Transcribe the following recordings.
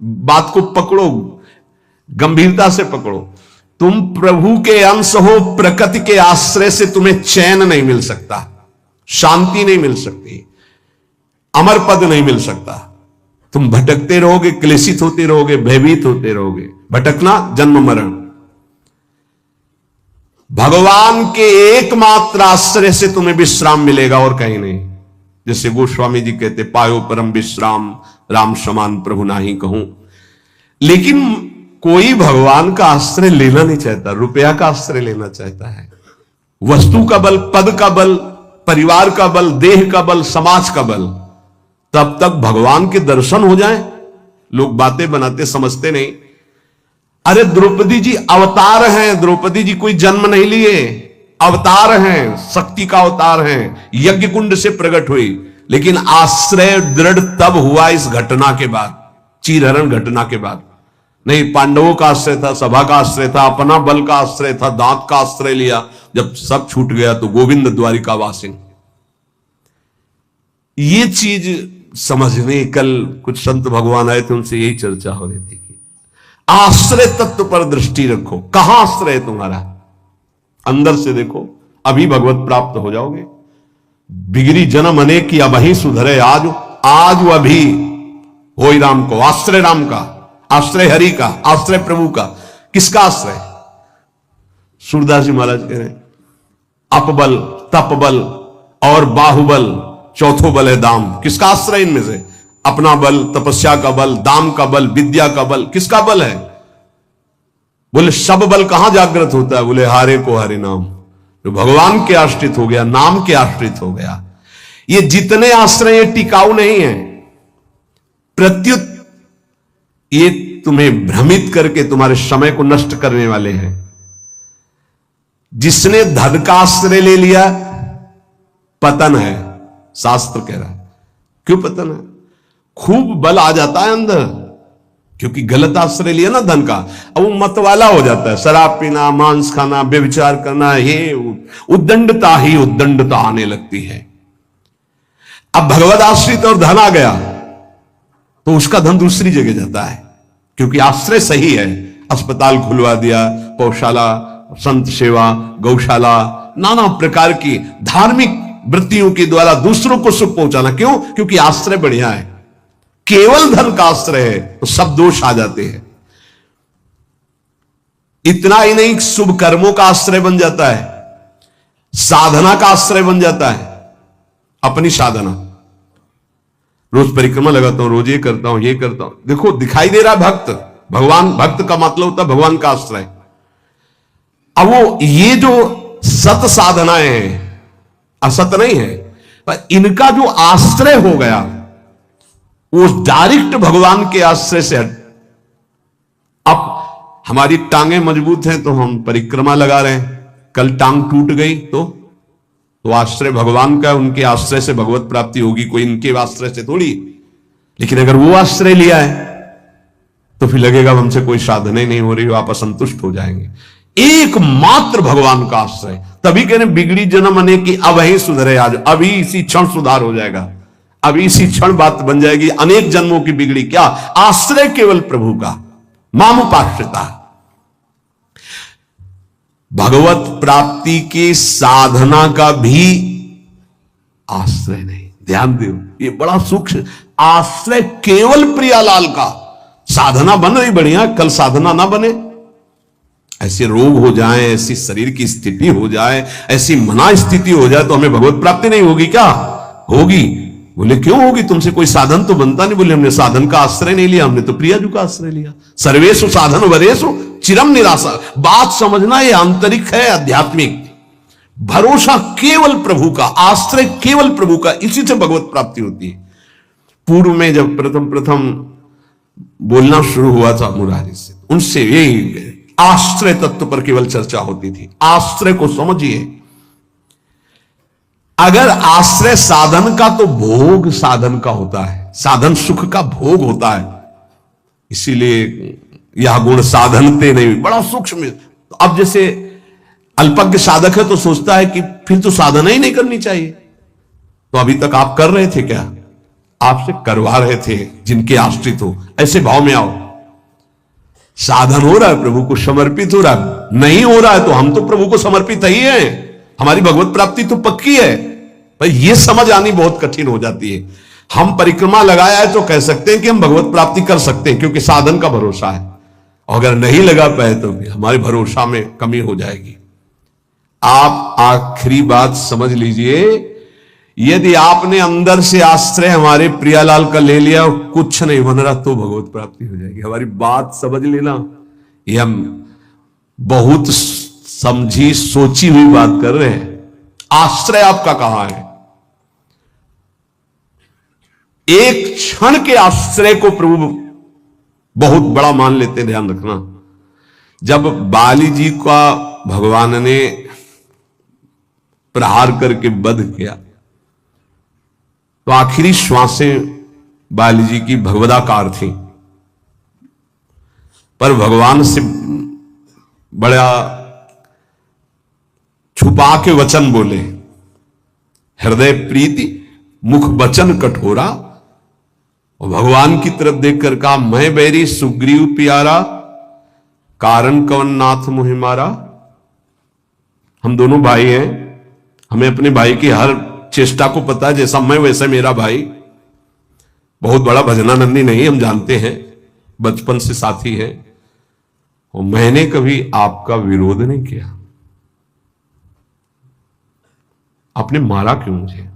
बात को पकड़ो, गंभीरता से पकड़ो। तुम प्रभु के अंश हो, प्रकृति के आश्रय से तुम्हें चैन नहीं मिल सकता, शांति नहीं मिल सकती, अमर पद नहीं मिल सकता। तुम भटकते रहोगे, क्लेशित होते रहोगे, भयभीत होते रहोगे। भटकना जन्म मरण। भगवान के एकमात्र आश्रय से तुम्हें विश्राम मिलेगा और कहीं नहीं। जैसे गोस्वामी जी कहते, पायो परम विश्राम राम समान प्रभु नाही कहूं। लेकिन कोई भगवान का आश्रय लेना नहीं चाहता, रुपया का आश्रय लेना चाहता है। वस्तु का बल, पद का बल, परिवार का बल, देह का बल, समाज का बल। तब तक भगवान के दर्शन हो जाएं, लोग बातें बनाते समझते नहीं। अरे द्रौपदी जी अवतार हैं, द्रौपदी जी कोई जन्म नहीं लिए, अवतार हैं, शक्ति का अवतार हैं, यज्ञ कुंड से प्रकट हुई। लेकिन आश्रय दृढ़ तब हुआ इस घटना के बाद, चीरहरण घटना के बाद। नहीं, पांडवों का आश्रय था, सभा का आश्रय था, अपना बल का आश्रय था, दांत का आश्रय लिया। जब सब छूट गया तो गोविंद द्वारिका वासिन। ये चीज समझने, कल कुछ संत भगवान आए थे, उनसे यही चर्चा हो रही थी कि आश्रय तत्व पर दृष्टि रखो। कहां आश्रय है तुम्हारा? अंदर से देखो, अभी भगवत प्राप्त हो जाओगे। बिगड़ी जन्म अनेक की अब ही सुधरे आज, आज अभी हो राम को। आश्रय राम का, आश्रय हरि का, आश्रय प्रभु का। किसका आश्रय? सूरदास जी महाराज कह रहे हैं, अपबल, तपबल और बाहुबल, चौथो बल है दाम। किसका आश्रय इनमें से? अपना बल, तपस्या का बल, दाम का बल, विद्या का बल। किसका बल है? बोले सब बल कहां जागृत होता है? बोले हारे को हरि नाम। जो भगवान के आश्रित हो गया, नाम के आश्रित हो गया। ये जितने आश्रय ये टिकाऊ नहीं है, प्रत्युत ये तुम्हें भ्रमित करके तुम्हारे समय को नष्ट करने वाले हैं। जिसने धन का आश्रय ले लिया, पतन है, शास्त्र कह रहा है। क्यों पतन है? खूब बल आ जाता है अंदर, क्योंकि गलत आश्रय लिया ना धन का। अब वो मतवाला हो जाता है, शराब पीना, मांस खाना, व्यभिचार करना, ये उद्दंडता ही उद्दंडता आने लगती है। अब भगवत आश्रित और धन आ गया तो उसका धन दूसरी जगह जाता है, क्योंकि आश्रय सही है। अस्पताल खुलवा दिया, पौशाला, संत सेवा, गौशाला, नाना प्रकार की धार्मिक वृत्तियों के द्वारा दूसरों को सुख पहुंचाना। क्यों? क्योंकि आश्रय बढ़िया है। केवल धन का आश्रय है तो सब दोष आ जाते हैं। इतना ही नहीं, शुभ कर्मों का आश्रय बन जाता है, साधना का आश्रय बन जाता है। अपनी साधना, रोज परिक्रमा लगाता हूं, रोज ये करता हूं, ये करता हूं। देखो दिखाई दे रहा भक्त, भगवान, भक्त का मतलब होता है भगवान का आश्रय। अब वो ये जो सत साधनाएं हैं, असत नहीं है, पर इनका जो आश्रय हो गया वो डायरेक्ट भगवान के आश्रय से हट। अब हमारी टांगें मजबूत हैं तो हम परिक्रमा लगा रहे हैं, कल टांग टूट गई तो आश्रय भगवान का, उनके आश्रय से भगवत प्राप्ति होगी, कोई इनके आश्रय से थोड़ी। लेकिन अगर वो आश्रय लिया है तो फिर लगेगा हमसे कोई साधना ही नहीं हो रही, आप असंतुष्ट हो जाएंगे। एकमात्र भगवान का आश्रय। तभी कहने बिगड़ी जन्म अनेक की अब ही सुधरे आज। अभी इसी क्षण सुधार हो जाएगा, अभी इसी क्षण बात बन जाएगी। अनेक जन्मों की बिगड़ी क्या? आश्रय केवल प्रभु का, मामुपाश्रिता। भगवत प्राप्ति के साधना का भी आश्रय नहीं। ध्यान दो, ये बड़ा सूक्ष्म। आश्रय केवल प्रियालाल का। साधना बन रही बढ़िया, कल साधना ना बने, ऐसे रोग हो जाए, ऐसी शरीर की स्थिति हो जाए, ऐसी मना स्थिति हो जाए तो हमें भगवत प्राप्ति नहीं होगी क्या? होगी। बोले क्यों होगी? तुमसे कोई साधन तो बनता नहीं। बोले हमने साधन का आश्रय नहीं लिया, हमने तो प्रियाजू का आश्रय लिया। सर्वेशु साधन वरेशु चिरम निराशा। बात समझना, ये आंतरिक है, आध्यात्मिक। भरोसा केवल प्रभु का, आश्रय केवल प्रभु का, इसी से भगवत प्राप्ति होती है। पूर्व में जब प्रथम बोलना शुरू हुआ था मुरारी से, उनसे यही आश्रय तत्व पर केवल चर्चा होती थी। आश्रय को समझिए। अगर आश्रय साधन का, तो भोग साधन का होता है, साधन सुख का भोग होता है। इसीलिए यह गुण साधनते नहीं, बड़ा सूक्ष्म। अब जैसे अल्पज्ञ साधक है तो सोचता है कि फिर तो साधना ही नहीं करनी चाहिए। तो अभी तक आप कर रहे थे क्या? आपसे करवा रहे थे जिनके आश्रित हो, ऐसे भाव में आओ। साधन हो रहा है, प्रभु को समर्पित हो रहा है, नहीं हो रहा है तो हम तो प्रभु को समर्पित ही हैं, हमारी भगवत प्राप्ति तो पक्की है। पर यह समझ आनी बहुत कठिन हो जाती है। हम परिक्रमा लगाया है तो कह सकते हैं कि हम भगवत प्राप्ति कर सकते हैं, क्योंकि साधन का भरोसा है। और अगर नहीं लगा पाए तो भी हमारे भरोसा में कमी हो जाएगी। आप आखिरी बात समझ लीजिए, यदि आपने अंदर से आश्रय हमारे प्रियालाल का ले लिया और कुछ नहीं बन रहा तो भगवत प्राप्ति हो जाएगी। हमारी बात समझ लेना, ये हम बहुत समझी सोची हुई बात कर रहे हैं। आश्रय आपका कहां है? एक क्षण के आश्रय को प्रभु बहुत बड़ा मान लेते हैं, ध्यान रखना। जब बाली जी का भगवान ने प्रहार करके वध किया तो आखिरी श्वासें बाली जी की भगवदाकार थी, पर भगवान से बड़ा छुपा के वचन बोले, हृदय प्रीति मुख वचन कठोरा। और भगवान की तरफ देखकर कहा, मैं बैरी सुग्रीव प्यारा, कारण कवन नाथ मुहि मारा। हम दोनों भाई हैं, हमें अपने भाई की हर चेष्टा को पता है, जैसा मैं वैसे मेरा भाई। बहुत बड़ा भजनानंदी नहीं, हम जानते हैं, बचपन से साथी है। और मैंने कभी आपका विरोध नहीं किया, आपने मारा क्यों मुझे?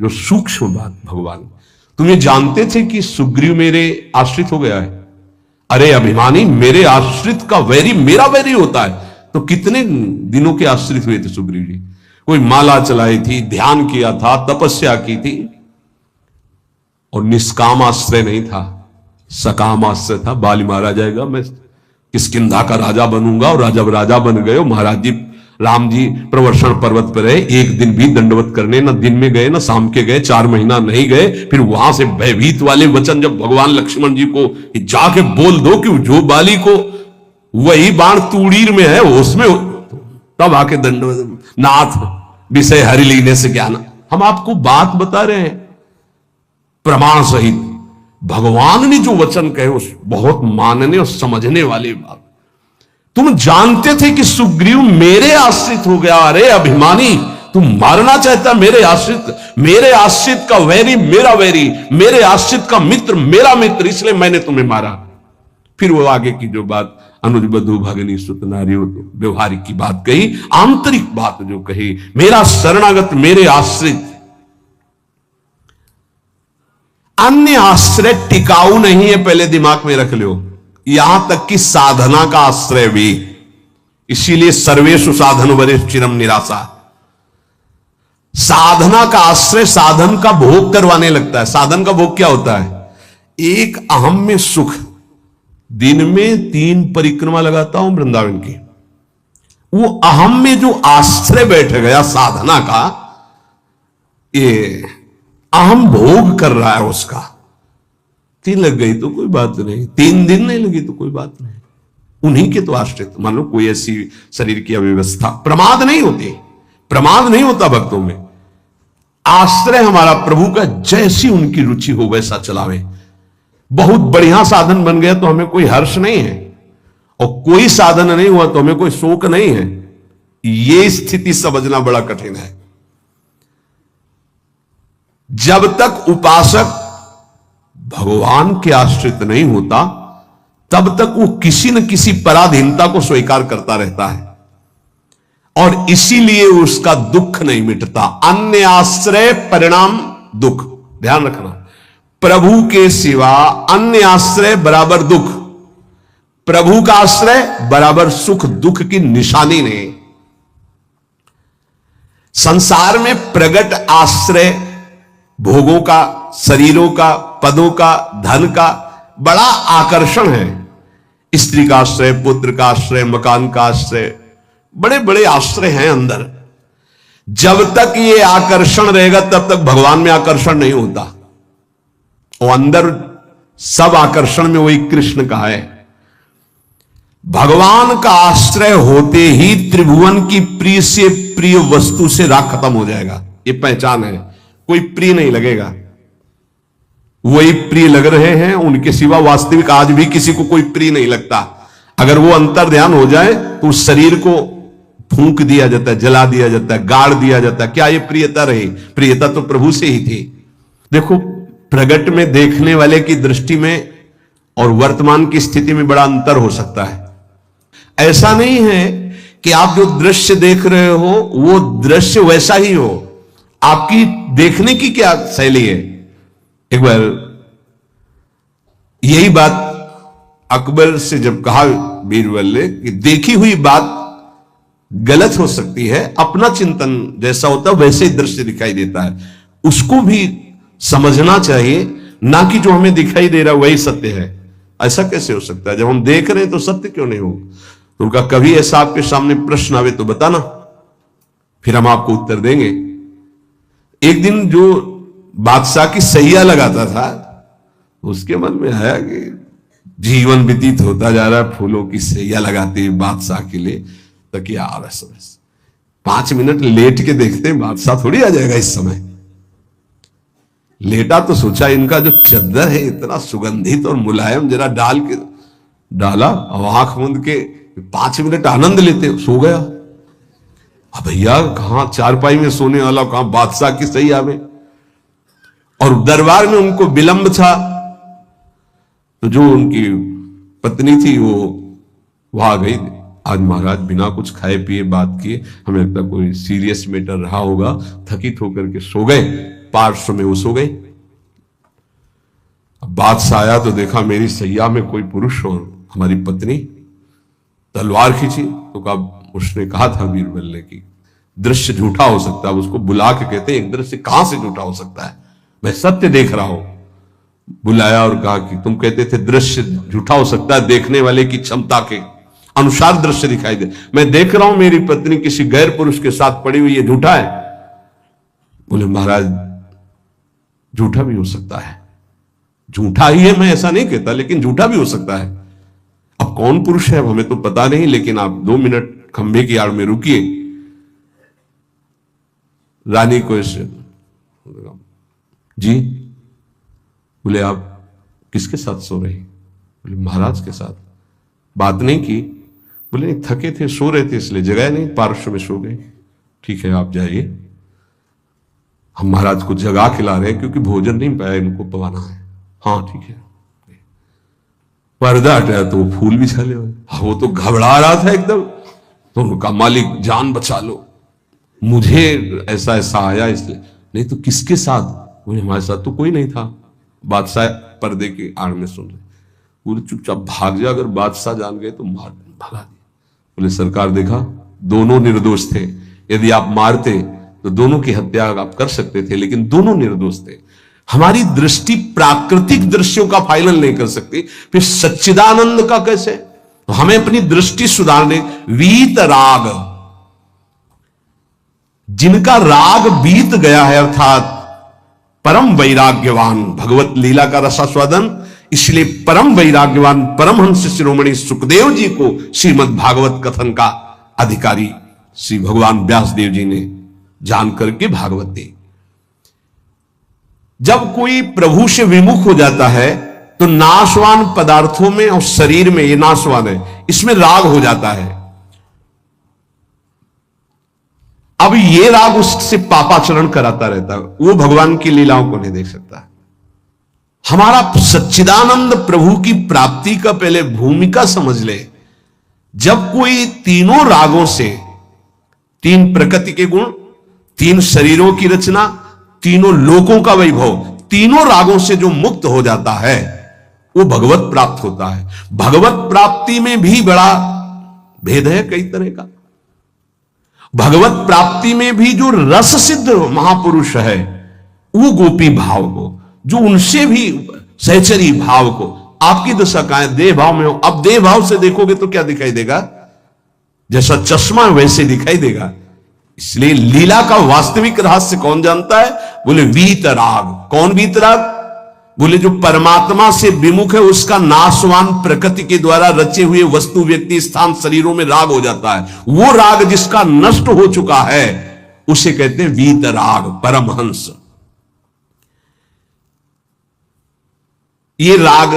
जो सूक्ष्म बात भगवान, तुम ये जानते थे कि सुग्रीव मेरे आश्रित हो गया है? अरे अभिमानी, मेरे आश्रित का वैरी मेरा वैरी होता है। तो कितने दिनों के आश्रित हुए थे सुग्रीव जी? कोई माला चलाई थी, ध्यान किया था, तपस्या की थी, और निष्काम आश्रय नहीं था, सकाम आश्रय था। बाली मारा जाएगा, मैं किष्किंधा का राजा बनूंगा। और जब राजा बन गए, महाराज जी राम जी प्रवर्षण पर्वत पर रहे, एक दिन भी दंडवत करने न दिन में गए न शाम के गए, 4 महीना नहीं गए। फिर वहां से भयभीत वाले वचन जब भगवान लक्ष्मण जी को जाके बोल दो कि जो बाली को वही बाण तूड़ीर में है उसमें, तब आके दंडवत, नाथ विषय हरि लीने से क्या ना। हम आपको बात बता रहे हैं प्रमाण सहित। भगवान ने जो वचन कहे उस बहुत मानने और समझने वाली बात। तुम जानते थे कि सुग्रीव मेरे आश्रित हो गया। अरे अभिमानी, तुम मारना चाहता मेरे आश्रित का वैरी मेरा वैरी, मेरे आश्रित का मित्र मेरा मित्र, इसलिए मैंने तुम्हें मारा। फिर वो आगे की जो बात अनुज बधु भगनी सुत नारी, व्यवहारिक की बात कही, आंतरिक बात जो कही, मेरा शरणागत मेरे आश्रित। अन्य आश्रय टिकाऊ नहीं है, पहले दिमाग में रख लो। यहां तक कि साधना का आश्रय भी। इसीलिए सर्वेषु साधन वरिष्ठ चिरम निराशा। साधना का आश्रय साधन का भोग करवाने लगता है। साधन का भोग क्या होता है? एक अहम में सुख। दिन में 3 परिक्रमा लगाता हूं वृंदावन की, वो अहम में जो आश्रय बैठ गया साधना का, ये अहम भोग कर रहा है उसका। 3 लग गई तो कोई बात नहीं, 3 दिन नहीं लगी तो कोई बात नहीं, उन्हीं के तो आश्रित। मान लो कोई ऐसी शरीर की अव्यवस्था, प्रमाद नहीं होती, प्रमाद नहीं होता भक्तों में। आश्रय हमारा प्रभु का, जैसी उनकी रुचि हो वैसा चलावे। बहुत बढ़िया साधन बन गया तो हमें कोई हर्ष नहीं है, और कोई साधन नहीं हुआ तो हमें कोई शोक नहीं है। यह स्थिति समझना बड़ा कठिन है। जब तक उपासक भगवान के आश्रित नहीं होता, तब तक वो किसी न किसी पराधीनता को स्वीकार करता रहता है, और इसीलिए उसका दुख नहीं मिटता। अन्य आश्रय परिणाम दुख। ध्यान रखना, प्रभु के सिवा अन्य आश्रय बराबर दुख, प्रभु का आश्रय बराबर सुख। दुख की निशानी नहीं। संसार में प्रगट आश्रय भोगों का, शरीरों का, पदों का, धन का बड़ा आकर्षण है। स्त्री का आश्रय, पुत्र का आश्रय, मकान का आश्रय, बड़े बड़े आश्रय हैं अंदर। जब तक ये आकर्षण रहेगा तब तक भगवान में आकर्षण नहीं होता। और अंदर सब आकर्षण में वही कृष्ण का है। भगवान का आश्रय होते ही त्रिभुवन की प्रिय से प्रिय वस्तु से राग खत्म हो जाएगा। ये पहचान है, कोई प्रिय नहीं लगेगा। वही प्रिय लग रहे हैं, उनके सिवा वास्तविक आज भी किसी को कोई प्रिय नहीं लगता। अगर वो अंतर ध्यान हो जाए तो उस शरीर को फूंक दिया जाता है, जला दिया जाता है, गाड़ दिया जाता है। क्या ये प्रियता रही? प्रियता तो प्रभु से ही थी। देखो, प्रगट में देखने वाले की दृष्टि में और वर्तमान की स्थिति में बड़ा अंतर हो सकता है। ऐसा नहीं है कि आप जो दृश्य देख रहे हो वो दृश्य वैसा ही हो, आपकी देखने की क्या शैली है। एक बार यही बात अकबर से जब कहा बीरबल ने कि देखी हुई बात गलत हो सकती है, अपना चिंतन जैसा होता है वैसे ही दृश्य दिखाई देता है, उसको भी समझना चाहिए, ना कि जो हमें दिखाई दे रहा है वही सत्य है। ऐसा कैसे हो सकता है? जब हम देख रहे हैं तो सत्य क्यों नहीं हो? तो उनका कभी ऐसा आपके सामने प्रश्न आवे तो बताना, फिर हम आपको उत्तर देंगे। एक दिन जो बादशाह की सैया लगाता था, उसके मन में आया कि जीवन व्यतीत होता जा रहा है फूलों की सैया लगाते हैं बादशाह के लिए, तो क्या आ रहा है, 5 मिनट लेट के देखते हैं बादशाह थोड़ी आ जाएगा इस समय। लेटा तो सोचा इनका जो चद्दर है इतना सुगंधित और मुलायम, जरा डाल के डाला और आंख मूंद के 5 मिनट आनंद लेते, सो गया। अब भैया कहां चारपाई में सोने वाला, कहां बादशाह की सैया में। और दरबार में उनको विलंब था, तो जो उनकी पत्नी थी वो वहां गई। आज महाराज बिना कुछ खाए पिए बात किए, हमें लगता कोई सीरियस मैटर रहा होगा, थकित होकर के सो गए, पार्श्व में वो सो गए। अब बादशाह आया तो देखा मेरी सैया में कोई पुरुष और हमारी पत्नी, तलवार खींची तो कहा, उसने कहा था बीरबल ने कि दृश्य झूठा हो सकता है। उसको बुला के कहते हैं एक दृश्य कहां से झूठा हो सकता है, मैं सत्य देख रहा हूं। बुलाया और कहा कि तुम कहते थे दृश्य झूठा हो सकता है, देखने वाले की क्षमता के अनुसार दृश्य दिखाई दे। मैं देख रहा हूं मेरी पत्नी किसी गैर पुरुष के साथ पड़ी हुई, ये झूठा है? बोले महाराज झूठा भी हो सकता है, झूठा ही है, मैं ऐसा नहीं कहता, लेकिन झूठा भी हो सकता है। अब कौन पुरुष है हमें तो पता नहीं, लेकिन आप 2 मिनट खंभे की आड़ में रुकिए। रानी को जी, बोले आप किसके साथ सो रहे? बोले महाराज के साथ। बात नहीं की? बोले नहीं, थके थे, सो रहे थे इसलिए जगाया नहीं, पार्श्व में सो गए। ठीक है आप जाइए, हम महाराज को जगा खिला रहे हैं क्योंकि भोजन नहीं पाया, इनको पवाना है। हाँ ठीक है। पर्दा हटाया तो वो फूल बिछा ले। वो तो घबरा रहा था एकदम, तो उनका मालिक जान बचा लो, मुझे ऐसा ऐसा आया इसलिए। नहीं तो किसके साथ? बोले हमारे साथ तो कोई नहीं था। बादशाह पर्दे की आड़ में सुन रहे, बोले चुपचाप भाग जा, अगर बादशाह जान गए तो मार भगा दिया। बोले सरकार देखा दोनों निर्दोष थे, यदि आप मारते तो दोनों की हत्या आप कर सकते थे, लेकिन दोनों निर्दोष थे। हमारी दृष्टि प्राकृतिक दृश्यों का फाइनल नहीं कर सकती, फिर सच्चिदानंद का कैसे? तो हमें अपनी दृष्टि सुधारने, वीत राग, जिनका राग बीत गया है, अर्थात परम वैराग्यवान, भगवत लीला का रसास्वादन, इसलिए परम वैराग्यवान परमहंस शिरोमणि सुखदेव जी को श्रीमद् भागवत कथन का अधिकारी श्री भगवान व्यास देव जी ने जान करके भागवत दी। जब कोई प्रभु से विमुख हो जाता है तो नाशवान पदार्थों में और शरीर में, ये नाशवान है, इसमें राग हो जाता है। अब ये राग उससे पापाचरण कराता रहता है, वो भगवान की लीलाओं को नहीं देख सकता। हमारा सच्चिदानंद प्रभु की प्राप्ति का पहले भूमिका समझ ले। जब कोई तीनों रागों से, 3 प्रकृति के गुण, 3 शरीरों की रचना, तीनों लोकों का वैभव, तीनों रागों से जो मुक्त हो जाता है वो भगवत प्राप्त होता है। भगवत प्राप्ति में भी बड़ा भेद है कई तरह का। भगवत प्राप्ति में भी जो रस सिद्ध महापुरुष है, वो गोपी भाव को, जो उनसे भी सहचरी भाव को, आपकी दशा कहां है? देह भाव में हो। अब देह भाव से देखोगे तो क्या दिखाई देगा? जैसा चश्मा वैसे दिखाई देगा। इसलिए लीला का वास्तविक रहस्य कौन जानता है? बोले वीतराग। कौन वीतराग? बोले जो परमात्मा से विमुख है, उसका नाशवान प्रकृति के द्वारा रचे हुए वस्तु, व्यक्ति, स्थान, शरीरों में राग हो जाता है। वो राग जिसका नष्ट हो चुका है उसे कहते हैं वीतराग, परमहंस। ये राग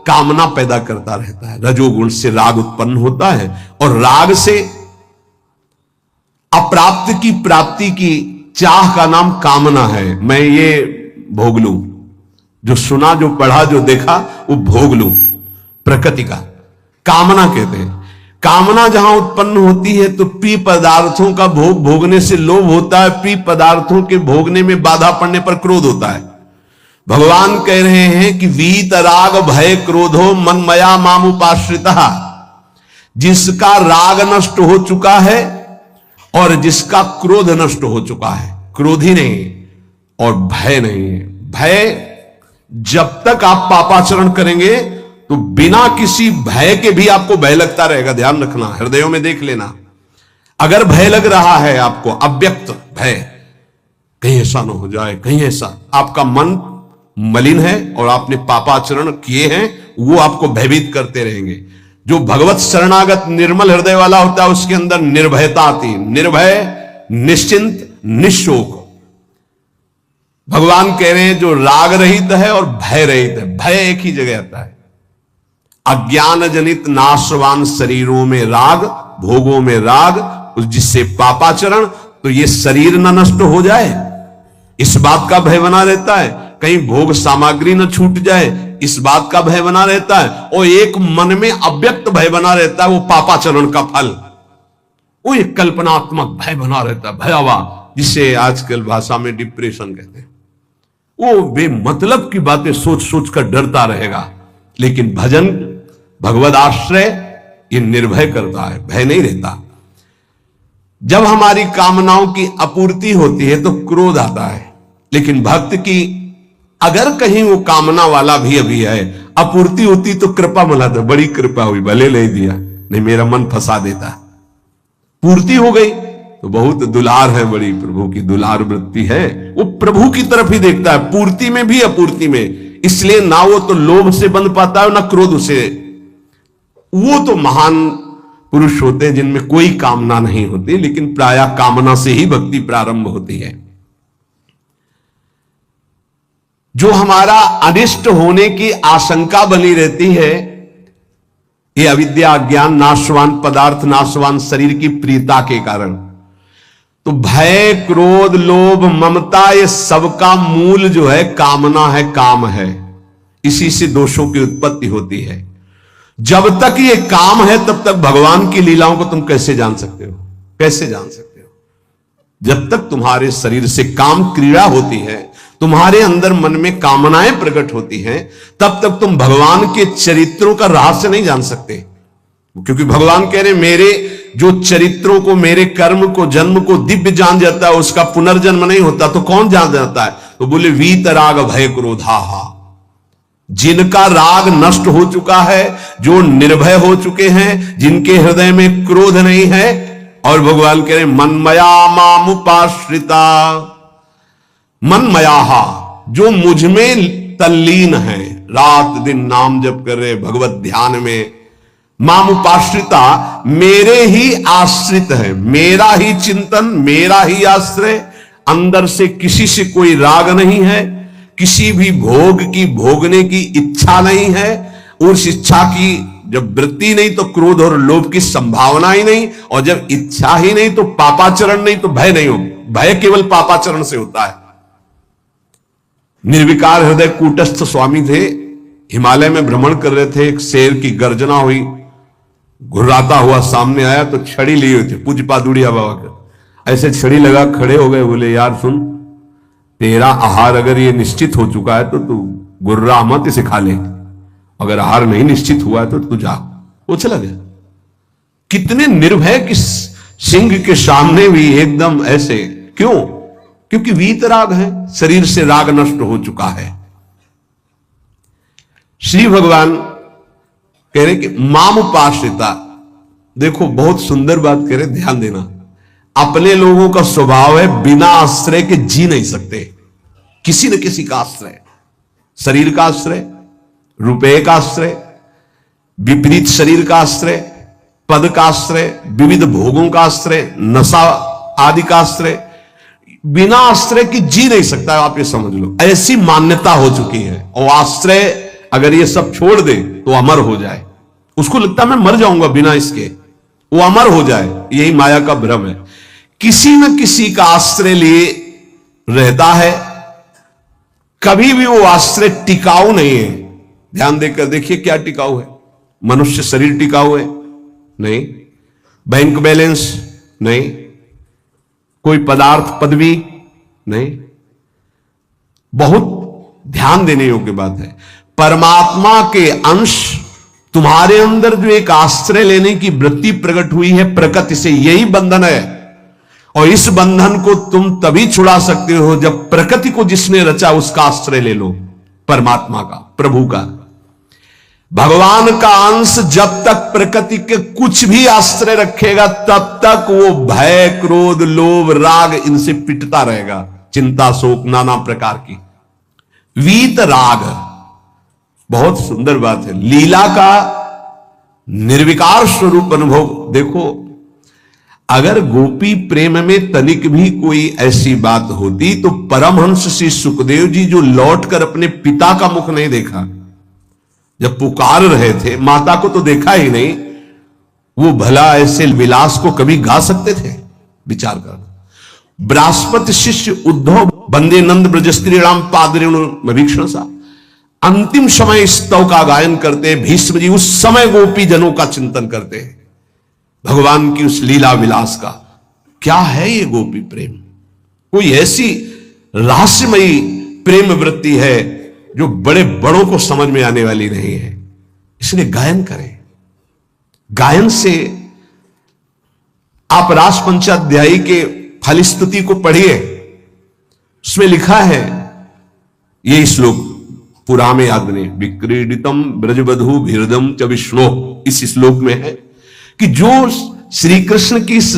कामना पैदा करता रहता है। रजोगुण से राग उत्पन्न होता है और राग से अप्राप्त की प्राप्ति की चाह का नाम कामना है। मैं ये भोग लूं, जो सुना, जो पढ़ा, जो देखा, वो भोग लूं, प्रकृति का कामना कहते हैं। कामना जहां उत्पन्न होती है तो प्रिय पदार्थों का भोग भोगने से लोभ होता है, प्रिय पदार्थों के भोगने में बाधा पड़ने पर क्रोध होता है। भगवान कह रहे हैं कि वीत राग भय क्रोधो मन मया मामुपाश्रिता, जिसका राग नष्ट हो चुका है और जिसका क्रोध नष्ट हो चुका है, क्रोधी नहीं और भय नहीं है। भय, जब तक आप पापाचरण करेंगे तो बिना किसी भय के भी आपको भय लगता रहेगा। ध्यान रखना, हृदयों में देख लेना। अगर भय लग रहा है आपको, अव्यक्त भय, कहीं ऐसा ना हो जाए, कहीं ऐसा, आपका मन मलिन है और आपने पापाचरण किए हैं, वो आपको भयभीत करते रहेंगे। जो भगवत शरणागत निर्मल हृदय वाला होता है उसके अंदर निर्भयता आती है, निर्भय, निश्चिंत, निशोक। भगवान कह रहे हैं जो राग रहित है और भय रहित है। भय एक ही जगह आता है। अज्ञान जनित नाशवान शरीरों में राग, भोगों में राग, जिससे पापाचरण, तो ये शरीर न नष्ट हो जाए, इस बात का भय बना रहता है। कहीं भोग सामग्री न छूट जाए, इस बात का भय बना रहता है। और एक मन में अव्यक्त भय बना रहता है, वो पापाचरण का फल, वो एक कल्पनात्मक भय बना रहता है, भयावह, जिसे आजकल भाषा में डिप्रेशन कहते हैं। वो बेमतलब की बातें सोच सोच कर डरता रहेगा। लेकिन भजन, भगवद आश्रय, ये निर्भय करता है, भय नहीं रहता। जब हमारी कामनाओं की आपूर्ति होती है तो क्रोध आता है। लेकिन भक्त की अगर कहीं वो कामना वाला भी अभी है, आपूर्ति होती तो कृपा मनाता, बड़ी कृपा हुई, भले ले दिया, नहीं मेरा मन फंसा देता। पूर्ति हो गई तो बहुत दुलार है, बड़ी प्रभु की दुलार वृत्ति है, वो प्रभु की तरफ ही देखता है, पूर्ति में भी अपूर्ति में। इसलिए ना वो तो लोभ से बंध पाता है ना क्रोध से। वो तो महान पुरुष होते हैं जिनमें कोई कामना नहीं होती, लेकिन प्रायः कामना से ही भक्ति प्रारंभ होती है। जो हमारा अनिष्ट होने की आशंका बनी रहती है, ये अविद्या, अज्ञान, नाशवान पदार्थ, नाशवान शरीर की प्रियता के कारण। तो भय, क्रोध, लोभ, ममता, ये सबका मूल जो है कामना है, काम है। इसी से दोषों की उत्पत्ति होती है। जब तक ये काम है तब तक भगवान की लीलाओं को तुम कैसे जान सकते हो? कैसे जान सकते हो? जब तक तुम्हारे शरीर से काम क्रीड़ा होती है, तुम्हारे अंदर मन में कामनाएं प्रकट होती हैं, तब तक तुम भगवान के चरित्रों का रहस्य नहीं जान सकते। क्योंकि भगवान कह रहे मेरे जो चरित्रों को, मेरे कर्म को, जन्म को दिव्य जान जाता है, उसका पुनर्जन्म नहीं होता, तो कौन जान जाता है? तो बोले वीत राग भय क्रोधा, जिनका राग नष्ट हो चुका है, जो निर्भय हो चुके हैं, जिनके हृदय में क्रोध नहीं है। और भगवान कह रहे मनमया मामुपाश्रिता, मनमयाहा, जो मुझ में तल्लीन है, रात दिन नाम जप कर रहे, भगवत ध्यान में, मामुपाश्रिता, मेरे ही आश्रित है, मेरा ही चिंतन, मेरा ही आश्रय, अंदर से किसी से कोई राग नहीं है, किसी भी भोग की, भोगने की इच्छा नहीं है। उस इच्छा की जब वृत्ति नहीं तो क्रोध और लोभ की संभावना ही नहीं, और जब इच्छा ही नहीं तो पापाचरण नहीं, तो भय नहीं हो। भय केवल पापाचरण से होता है। निर्विकार हृदय कूटस्थ स्वामी थे, हिमालय में भ्रमण कर रहे थे, एक शेर की गर्जना हुई, घुर्राता हुआ सामने आया तो छड़ी ली हुई थी, पूज्य पादुड़िया बाबा का, ऐसे छड़ी लगा खड़े हो गए। बोले यार सुन, तेरा आहार अगर ये निश्चित हो चुका है तो तू गुर्रा मत, इसे खा ले, अगर आहार नहीं निश्चित हुआ है तो तू जा। वो चला गया। कितने निर्भय कि सिंह के सामने भी एकदम ऐसे, क्यों? क्योंकि वीतराग है, शरीर से राग नष्ट हो चुका है। श्री भगवान कह रहे कि मामुपाश्रिता, देखो बहुत सुंदर बात कह रहे, ध्यान देना। अपने लोगों का स्वभाव है बिना आश्रय के जी नहीं सकते, किसी न किसी का आश्रय, शरीर का आश्रय, रुपए का आश्रय, विपरीत शरीर का आश्रय, पद का आश्रय, विविध भोगों का आश्रय, नशा आदि का आश्रय, बिना आश्रय की जी नहीं सकता। आप ये समझ लो, ऐसी मान्यता हो चुकी है। और आश्रय अगर ये सब छोड़ दे तो अमर हो जाए। उसको लगता है मैं मर जाऊंगा बिना इसके, वो अमर हो जाए। यही माया का भ्रम है। किसी न किसी का आश्रय लिए रहता है, कभी भी वो आश्रय टिकाऊ नहीं है। ध्यान देकर देखिए क्या टिकाऊ है। मनुष्य शरीर टिकाऊ है? नहीं। Bank balance? नहीं। कोई पदार्थ पदवी? नहीं। बहुत ध्यान देने योग्य बात है। परमात्मा के अंश तुम्हारे अंदर जो एक आश्रय लेने की वृत्ति प्रकट हुई है प्रकृति से, यही बंधन है। और इस बंधन को तुम तभी छुड़ा सकते हो जब प्रकृति को जिसने रचा उसका आश्रय ले लो, परमात्मा का, प्रभु का। भगवान का अंश जब तक प्रकृति के कुछ भी आश्रय रखेगा तब तक वो भय, क्रोध, लोभ, राग इनसे पिटता रहेगा। चिंता, शोक, नाना प्रकार की वीत राग। बहुत सुंदर बात है। लीला का निर्विकार स्वरूप अनुभव देखो। अगर गोपी प्रेम में तनिक भी कोई ऐसी बात होती तो परमहंस श्री सुखदेव जी जो लौटकर अपने पिता का मुख नहीं देखा, जब पुकार रहे थे, माता को तो देखा ही नहीं, वो भला ऐसे विलास को कभी गा सकते थे? विचार करना। बृहस्पति शिष्य उद्धव बंदे नंद ब्रज स्त्री राम पादरेणु सा अंतिम समय स्तव का गायन करते। भीष्म जी उस समय गोपी जनों का चिंतन करते हैं, भगवान की उस लीला विलास का। क्या है ये गोपी प्रेम? कोई ऐसी रहस्यमयी प्रेम वृत्ति है जो बड़े बड़ों को समझ में आने वाली नहीं है। इसलिए गायन करें। गायन से आप रास पंचाध्यायी के फलस्तुति को पढ़िए, उसमें लिखा है ये श्लोक पुरा में याद नहीं, विक्रीडितम ब्रजबधु भीरदम च विष्णु, इस श्लोक में है कि जो श्री कृष्ण की इस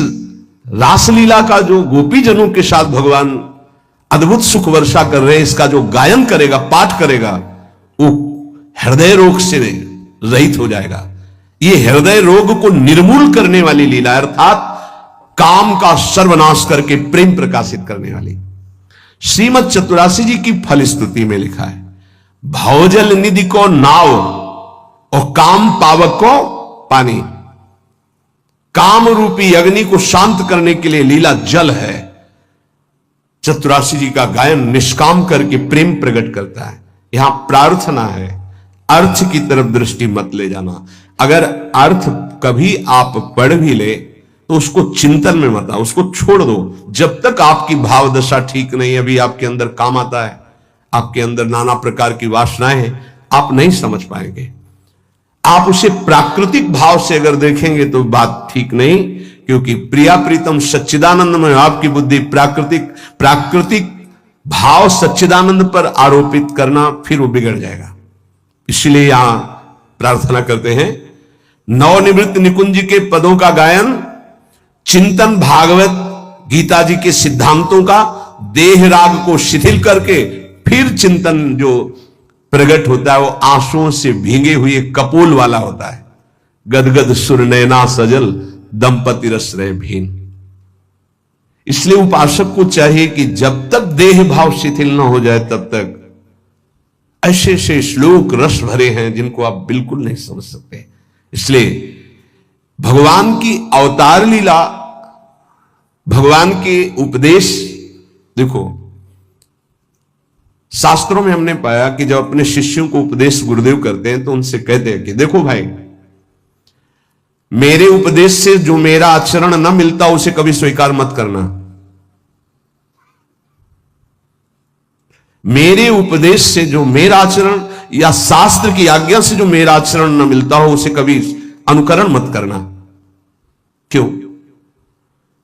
रासलीला का जो गोपी जनों के साथ भगवान अद्भुत सुख वर्षा कर रहे हैं, इसका जो गायन करेगा, पाठ करेगा, वो हृदय रोग से रहित हो जाएगा। ये हृदय रोग को निर्मूल करने वाली लीला, अर्थात काम का सर्वनाश करके प्रेम प्रकाशित करने वाली। श्रीमद चतुरासी जी की फलस्तुति में लिखा है, भवजल निधि को नाव और काम पावक को पानी। काम रूपी अग्नि को शांत करने के लिए लीला जल है। चतुरासी जी का गायन निष्काम करके प्रेम प्रकट करता है। यहां प्रार्थना है, अर्थ की तरफ दृष्टि मत ले जाना। अगर अर्थ कभी आप पढ़ भी ले तो उसको चिंतन में मत आओ, उसको छोड़ दो। जब तक आपकी भाव दशा ठीक नहीं, अभी आपके अंदर काम आता है, आपके अंदर नाना प्रकार की वासनाएं हैं, आप नहीं समझ पाएंगे। आप उसे प्राकृतिक भाव से अगर देखेंगे तो बात ठीक नहीं, क्योंकि प्रिया प्रीतम सच्चिदानंद में आपकी बुद्धि प्राकृतिक भाव सच्चिदानंद पर आरोपित करना, फिर वो बिगड़ जाएगा। इसलिए यहां प्रार्थना करते हैं, नवनिवृत्त निकुंज के पदों का गायन, चिंतन भागवत गीता जी के सिद्धांतों का, देह राग को शिथिल करके फिर चिंतन जो प्रकट होता है वो आंसुओं से भीगे हुए कपोल वाला होता है। गदगद सुर नैना सजल दंपति रस रहे भीन। इसलिए उपासक को चाहिए कि जब तक देह भाव शिथिल न हो जाए तब तक ऐसे ऐसे श्लोक रस भरे हैं जिनको आप बिल्कुल नहीं समझ सकते। इसलिए भगवान की अवतार लीला, भगवान के उपदेश देखो। शास्त्रों में हमने पाया कि जब अपने शिष्यों को उपदेश गुरुदेव करते हैं तो उनसे कहते हैं कि देखो भाई, मेरे उपदेश से जो मेरा आचरण न मिलता उसे कभी स्वीकार मत करना। मेरे उपदेश से जो मेरा आचरण या शास्त्र की आज्ञा से जो मेरा आचरण न मिलता हो उसे कभी अनुकरण मत करना। क्यों?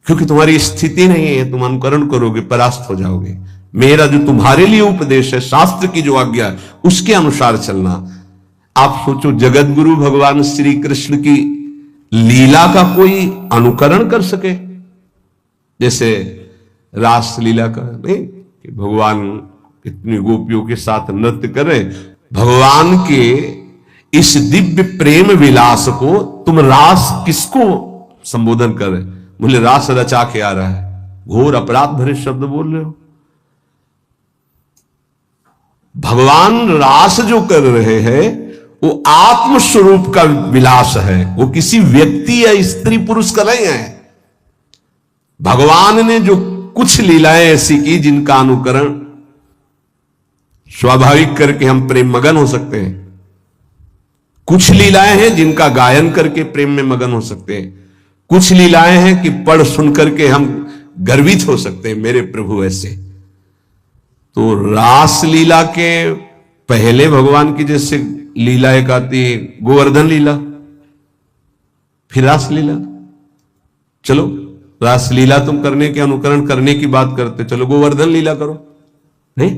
क्योंकि तुम्हारी स्थिति नहीं है, तुम अनुकरण करोगे परास्त हो जाओगे। मेरा जो तुम्हारे लिए उपदेश है, शास्त्र की जो आज्ञा है, उसके अनुसार चलना। आप सोचो, जगत गुरु भगवान श्री कृष्ण की लीला का कोई अनुकरण कर सके? जैसे रास लीला का नहीं कि भगवान इतनी गोपियों के साथ नृत्य कर रहे, भगवान के इस दिव्य प्रेम विलास को तुम रास किसको संबोधन कर रहे? बोले रास रचा के आ रहा है। घोर अपराध भरे शब्द बोल रहे हो। भगवान रास जो कर रहे हैं वो आत्म स्वरूप का विलास है, वो किसी व्यक्ति या स्त्री पुरुष का नहीं है। भगवान ने जो कुछ लीलाएं ऐसी की जिनका अनुकरण स्वाभाविक करके हम प्रेम मगन हो सकते हैं, कुछ लीलाएं हैं जिनका गायन करके प्रेम में मगन हो सकते हैं, कुछ लीलाएं हैं कि पढ़ सुन करके हम गर्वित हो सकते हैं, मेरे प्रभु ऐसे। तो रास लीला के पहले भगवान की जैसे लीला एक आती है गोवर्धन लीला, फिर रास लीला। चलो रास लीला तुम करने के अनुकरण करने की बात करते, चलो गोवर्धन लीला करो। नहीं,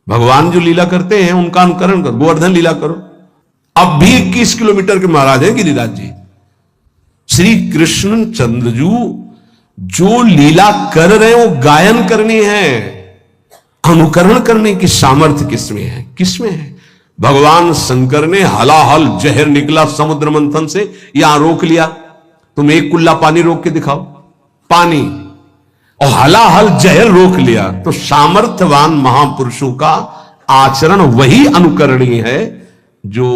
भगवान जो लीला करते हैं उनका अनुकरण करो, गोवर्धन लीला करो। अब भी 21 किलोमीटर के महाराज हैं गिरिराज जी। श्री कृष्ण चंद्रजू जो लीला कर रहे हैं वो गायन करनी है, अनुकरण करने की सामर्थ्य किसमें है? किसमें है? भगवान शंकर ने हलाहल जहर निकला समुद्र मंथन से, यहां रोक लिया, तुम एक कुल्ला पानी रोक के दिखाओ, पानी, और हलाहल जहर रोक लिया। तो सामर्थ्यवान महापुरुषों का आचरण वही अनुकरणीय है जो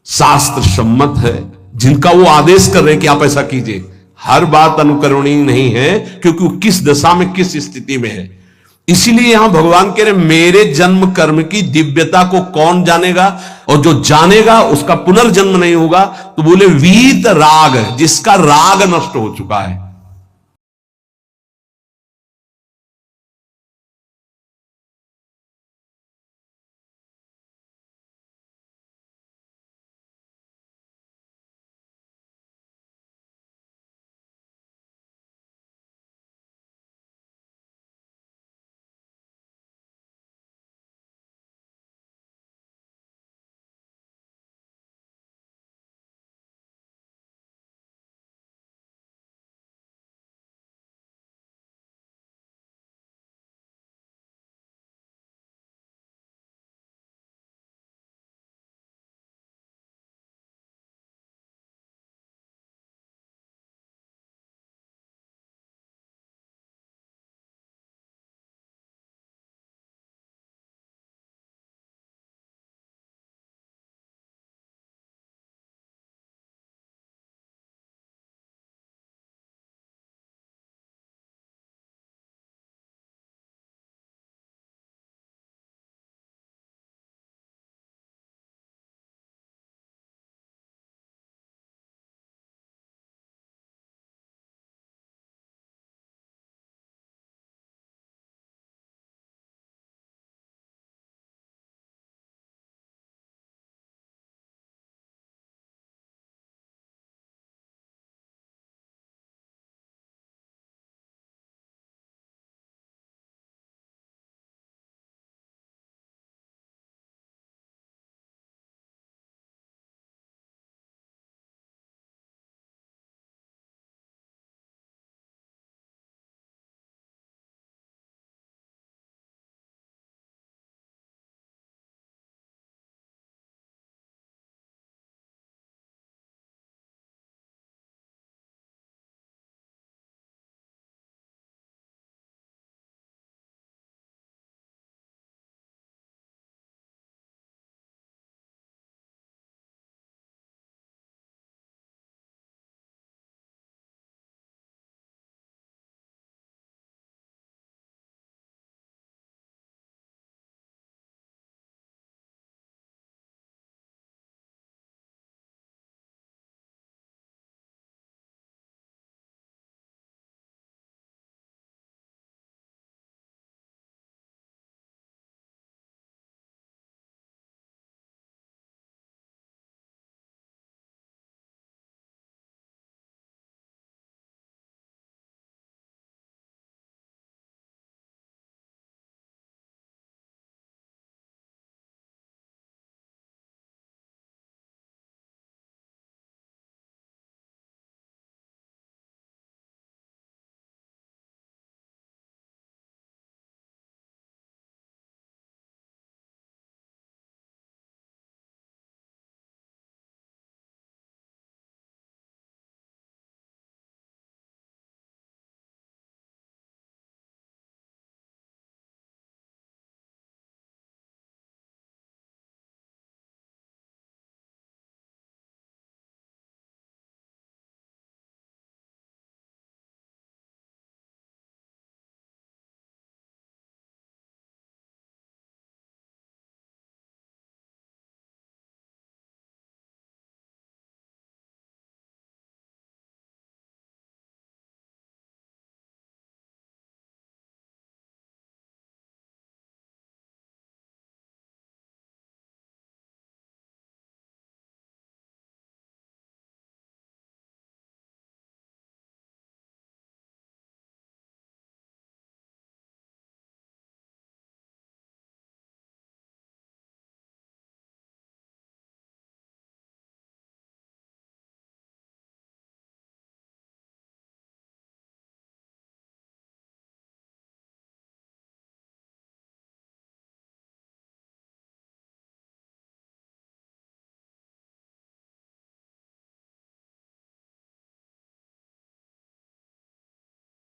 शास्त्र सम्मत है, जिनका वो आदेश कर रहे हैं कि आप ऐसा कीजिए। हर बात अनुकरणीय नहीं है, क्योंकि वो किस दशा में किस स्थिति में है। इसीलिए यहां भगवान कह रहे मेरे जन्म कर्म की दिव्यता को कौन जानेगा, और जो जानेगा उसका पुनर्जन्म नहीं होगा। तो बोले वीत राग, जिसका राग नष्ट हो चुका है,